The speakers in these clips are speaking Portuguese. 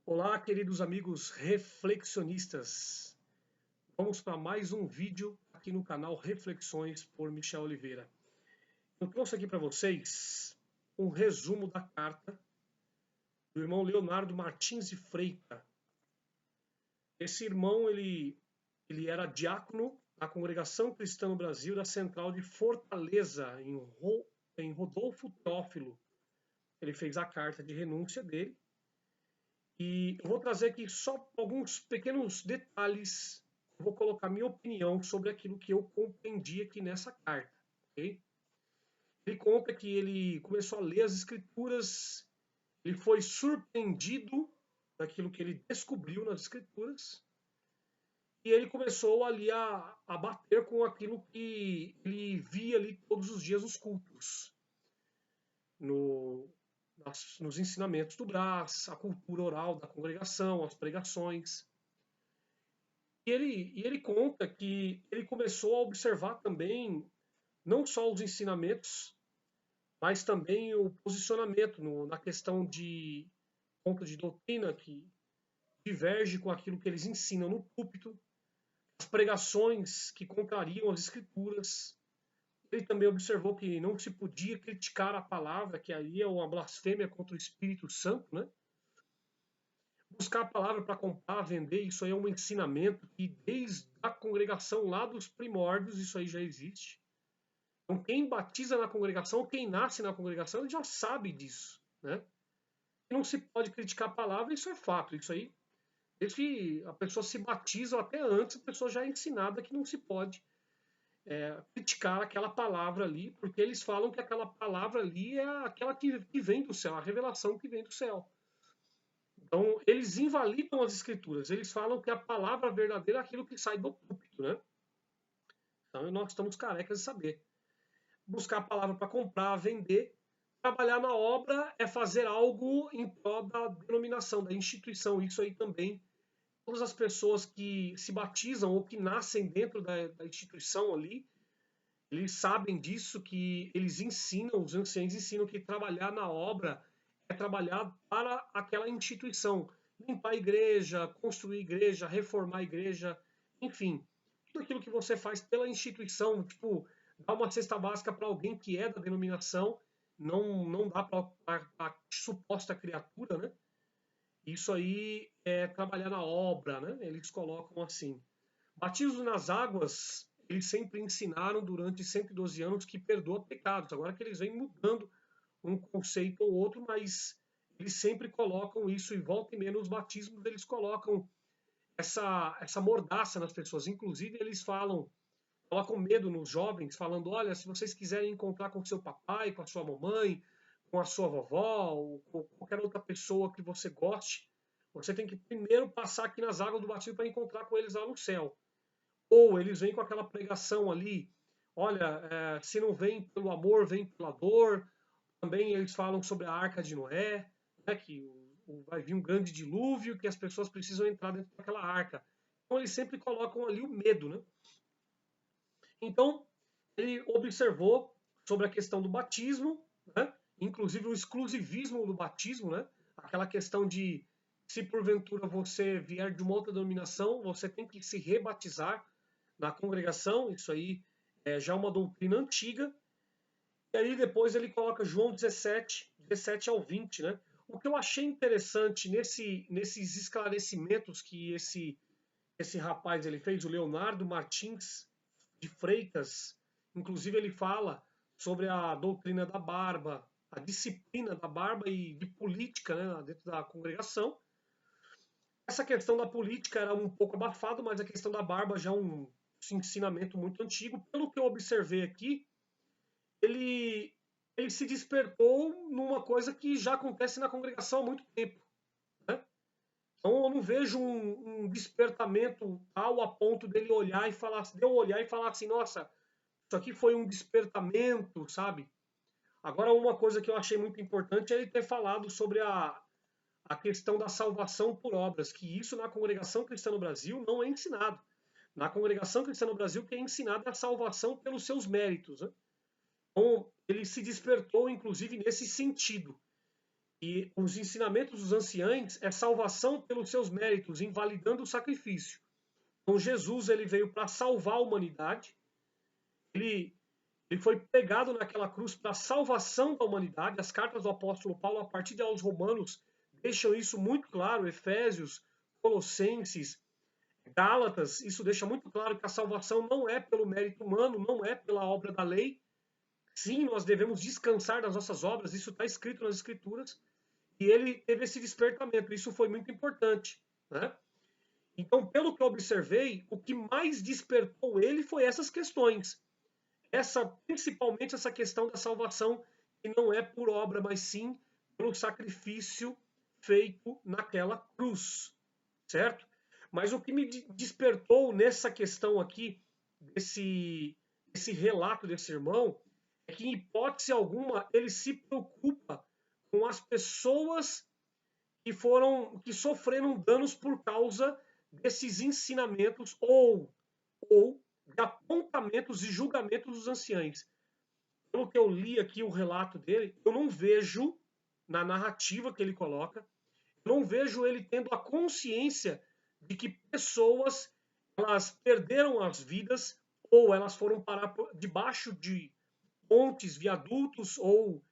Olá, queridos amigos reflexionistas. Vamos para mais um vídeo aqui no canal Reflexões por Michel Oliveira. Eu trouxe aqui para vocês um resumo da carta do irmão Leonardo Martins de Freitas. Esse irmão, ele era diácono na Congregação Cristã no Brasil da Central de Fortaleza, em Rodolfo Teófilo. Ele fez a carta de renúncia dele. E eu vou trazer aqui só alguns pequenos detalhes. Eu vou colocar minha opinião sobre aquilo que eu compreendi aqui nessa carta. Okay? Ele conta que ele começou a ler as escrituras, ele foi surpreendido daquilo que ele descobriu nas escrituras, e ele começou ali a bater com aquilo que ele via ali todos os dias nos cultos, no, nos ensinamentos do Brás, a cultura oral da congregação, as pregações. E ele conta que ele começou a observar também não só os ensinamentos, mas também o posicionamento na questão de ponto de doutrina que diverge com aquilo que eles ensinam no púlpito, as pregações que contrariam as escrituras. Ele também observou que não se podia criticar a palavra, que aí é uma blasfêmia contra o Espírito Santo, né? Buscar a palavra para comprar, vender, isso aí é um ensinamento que desde a congregação lá dos primórdios isso aí já existe. Então quem batiza na congregação, quem nasce na congregação, ele já sabe disso, né? E não se pode criticar a palavra, isso é fato, isso aí. Desde que a pessoa se batiza, ou até antes, a pessoa já é ensinada que não se pode criticar aquela palavra ali, porque eles falam que aquela palavra ali é aquela que vem do céu, a revelação que vem do céu. Então, eles invalidam as escrituras. Eles falam que a palavra verdadeira é aquilo que sai do púlpito, né? Então, nós estamos carecas de saber. Buscar a palavra para comprar, vender. Trabalhar na obra é fazer algo em prol da denominação, da instituição. Isso aí também. Todas as pessoas que se batizam ou que nascem dentro da instituição ali, eles sabem disso, que eles ensinam, os anciãos ensinam que trabalhar na obra é trabalhar para aquela instituição. Limpar a igreja, construir a igreja, reformar a igreja, enfim. Tudo aquilo que você faz pela instituição, tipo, dar uma cesta básica para alguém que é da denominação, não dá para a suposta criatura, né? Isso aí é trabalhar na obra, né? Eles colocam assim. Batismo nas águas, eles sempre ensinaram durante 112 anos que perdoa pecados. Agora que eles vêm mudando um conceito ou outro, mas eles sempre colocam isso, e volta e meia nos batismos eles colocam essa mordaça nas pessoas. Inclusive eles falam, colocam medo nos jovens, falando, olha, se vocês quiserem encontrar com seu papai, com a sua mamãe, com a sua vovó, ou com qualquer outra pessoa que você goste, você tem que primeiro passar aqui nas águas do batismo para encontrar com eles lá no céu. Ou eles vêm com aquela pregação ali, olha, se não vem pelo amor, vem pela dor. Também eles falam sobre a Arca de Noé, né, que vai vir um grande dilúvio, que as pessoas precisam entrar dentro daquela arca. Então eles sempre colocam ali o medo, né? Então ele observou sobre a questão do batismo, né? Inclusive o exclusivismo do batismo, né? Aquela questão de se porventura você vier de uma outra denominação, você tem que se rebatizar na congregação. Isso aí é já uma doutrina antiga. E aí depois ele coloca João 17, 17 ao 20, né? O que eu achei interessante nesses esclarecimentos que esse rapaz ele fez, o Leonardo Martins de Freitas, inclusive ele fala sobre a doutrina da barba, a disciplina da barba e de política, né, dentro da congregação. Essa questão da política era um pouco abafado, mas a questão da barba já é um ensinamento muito antigo. Pelo que eu observei aqui, ele, ele se despertou numa coisa que já acontece na congregação há muito tempo, né? Então eu não vejo um despertamento tal a ponto dele olhar e falar, de eu olhar e falar assim, nossa, isso aqui foi um despertamento, sabe? Agora uma coisa que eu achei muito importante é ele ter falado sobre a questão da salvação por obras, que isso na congregação cristã no Brasil não é ensinado. Na congregação cristã no Brasil, o que é ensinado é a salvação pelos seus méritos, né? Então, ele se despertou, inclusive, nesse sentido. E os ensinamentos dos anciães é salvação pelos seus méritos, invalidando o sacrifício. Então Jesus ele veio para salvar a humanidade. Ele, ele foi pregado naquela cruz para a salvação da humanidade. As cartas do apóstolo Paulo, a partir de aos Romanos, deixam isso muito claro. Efésios, Colossenses, Gálatas, isso deixa muito claro que a salvação não é pelo mérito humano, não é pela obra da lei. Sim, nós devemos descansar das nossas obras, isso está escrito nas Escrituras. E ele teve esse despertamento, isso foi muito importante, né? Então, pelo que eu observei, o que mais despertou ele foi essas questões. Principalmente essa questão da salvação, que não é por obra, mas sim pelo sacrifício feito naquela cruz, certo? Mas o que me despertou nessa questão aqui, desse relato desse irmão, é que, em hipótese alguma, ele se preocupa com as pessoas que sofreram danos por causa desses ensinamentos ou de apontamentos e julgamentos dos anciães. Pelo que eu li aqui o relato dele, eu não vejo na narrativa que ele coloca, eu não vejo ele tendo a consciência de que pessoas elas perderam as vidas ou elas foram parar debaixo de pontes, viadutos ou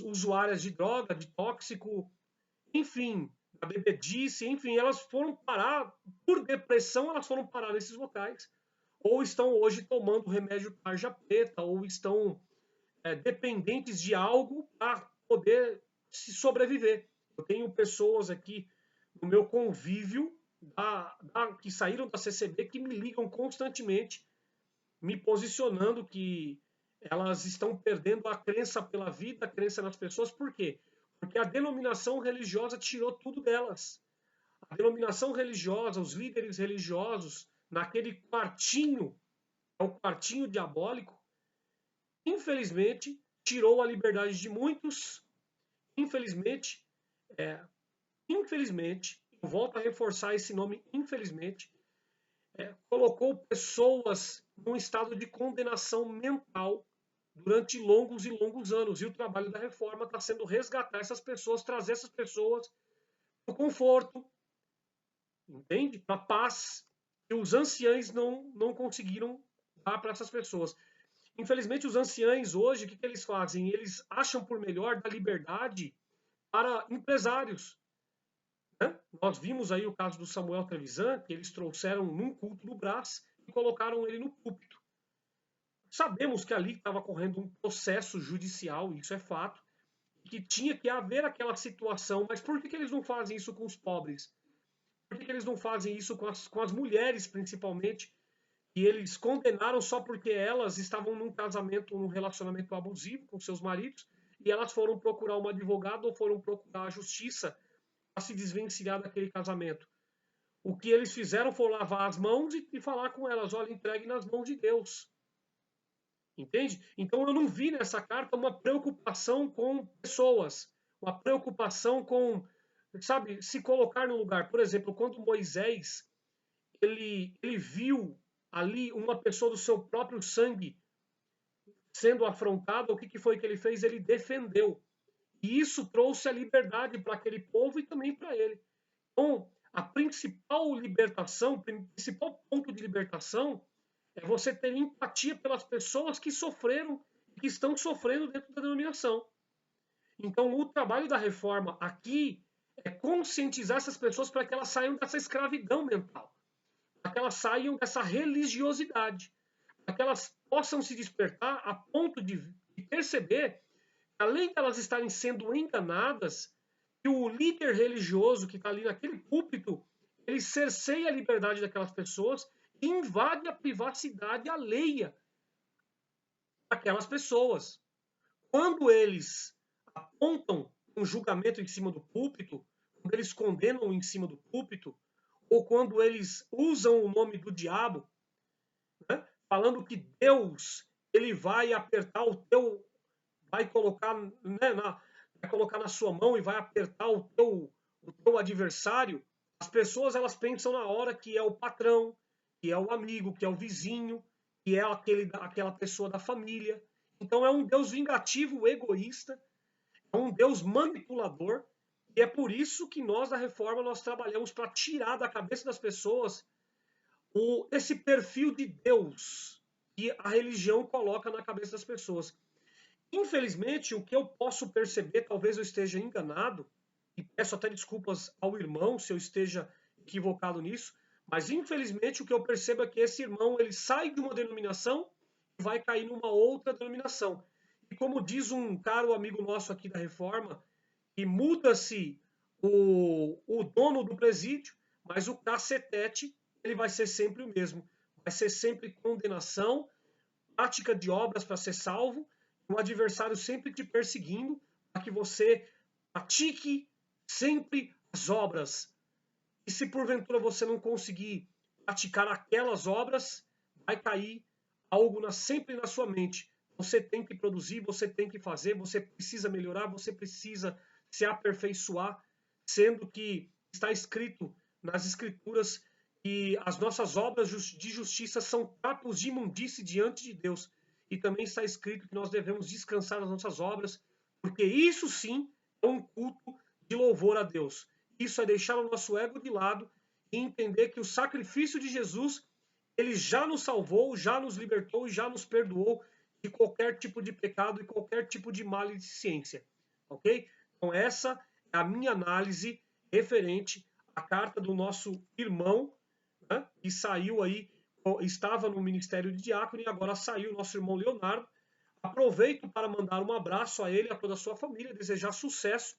usuárias de droga, de tóxico, enfim, a bebedice, enfim, elas foram parar, por depressão, elas foram parar nesses locais. Ou estão hoje tomando remédio tarja preta, ou estão dependentes de algo para poder se sobreviver. Eu tenho pessoas aqui no meu convívio que saíram da CCB que me ligam constantemente, me posicionando que elas estão perdendo a crença pela vida, a crença nas pessoas. Por quê? Porque a denominação religiosa tirou tudo delas. A denominação religiosa, os líderes religiosos, naquele quartinho, é o quartinho diabólico, infelizmente, tirou a liberdade de muitos. Infelizmente, infelizmente, eu volto a reforçar esse nome, infelizmente, colocou pessoas num estado de condenação mental durante longos e longos anos. E o trabalho da reforma está sendo resgatar essas pessoas, trazer essas pessoas para o conforto, entende? Para a paz que os anciães não conseguiram dar para essas pessoas. Infelizmente, os anciães hoje, o que eles fazem? Eles acham por melhor dar liberdade para empresários. Né? Nós vimos aí o caso do Samuel Trevisan, que eles trouxeram num culto no Brás e colocaram ele no púlpito. Sabemos que ali estava correndo um processo judicial, isso é fato, que tinha que haver aquela situação, mas por que eles não fazem isso com os pobres? Por que eles não fazem isso com as mulheres, principalmente? E eles condenaram só porque elas estavam num casamento, num relacionamento abusivo com seus maridos, e elas foram procurar um advogado ou foram procurar a justiça para se desvencilhar daquele casamento. O que eles fizeram foi lavar as mãos e falar com elas: olha, entregue nas mãos de Deus. Entende? Então eu não vi nessa carta uma preocupação com pessoas, uma preocupação com, sabe, se colocar no lugar. Por exemplo, quando Moisés ele viu ali uma pessoa do seu próprio sangue sendo afrontada, o que foi que ele fez? Ele defendeu. E isso trouxe a liberdade para aquele povo e também para ele. Então, a principal libertação, o principal ponto de libertação é você ter empatia pelas pessoas que sofreram, que estão sofrendo dentro da denominação. Então, o trabalho da reforma aqui é conscientizar essas pessoas para que elas saiam dessa escravidão mental, para que elas saiam dessa religiosidade, para que elas possam se despertar a ponto de perceber, além de elas estarem sendo enganadas, que o líder religioso que está ali naquele púlpito, ele cerceia a liberdade daquelas pessoas e invade a privacidade alheia daquelas pessoas. Quando eles apontam um julgamento em cima do púlpito, quando eles condenam em cima do púlpito, ou quando eles usam o nome do diabo, né, falando que Deus ele vai apertar o teu, vai colocar, né, vai colocar na sua mão e vai apertar o teu adversário, as pessoas elas pensam na hora que é o patrão, que é o amigo, que é o vizinho, que é aquela pessoa da família. Então é um Deus vingativo, egoísta, É um Deus manipulador. E é por isso que nós, da Reforma, nós trabalhamos para tirar da cabeça das pessoas esse perfil de Deus que a religião coloca na cabeça das pessoas. Infelizmente, o que eu posso perceber, talvez eu esteja enganado, e peço até desculpas ao irmão se eu esteja equivocado nisso, mas infelizmente o que eu percebo é que esse irmão ele sai de uma denominação e vai cair numa outra denominação. E como diz um caro amigo nosso aqui da Reforma, que muda-se o dono do presídio, mas o cacetete ele vai ser sempre o mesmo. Vai ser sempre condenação, prática de obras para ser salvo, o adversário sempre te perseguindo para que você pratique sempre as obras. E se porventura você não conseguir praticar aquelas obras, vai cair algo sempre na sua mente. Você tem que produzir, você tem que fazer, você precisa melhorar, você precisa se aperfeiçoar, sendo que está escrito nas Escrituras que as nossas obras de justiça são trapos de imundície diante de Deus. E também está escrito que nós devemos descansar nas nossas obras, porque isso sim é um culto de louvor a Deus. Isso é deixar o nosso ego de lado e entender que o sacrifício de Jesus, ele já nos salvou, já nos libertou e já nos perdoou de qualquer tipo de pecado e qualquer tipo de maledicência. Ok? Então essa é a minha análise referente à carta do nosso irmão, né, que saiu aí, estava no ministério de diácono e agora saiu, nosso irmão Leonardo. Aproveito para mandar um abraço a ele e a toda a sua família, desejar sucesso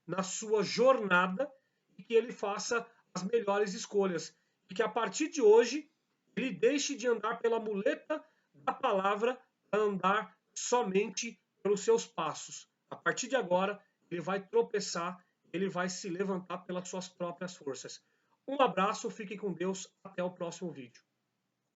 na sua jornada e que ele faça as melhores escolhas. E que a partir de hoje ele deixe de andar pela muleta da palavra para andar somente pelos seus passos. A partir de agora, ele vai tropeçar, ele vai se levantar pelas suas próprias forças. Um abraço, fique com Deus, até o próximo vídeo.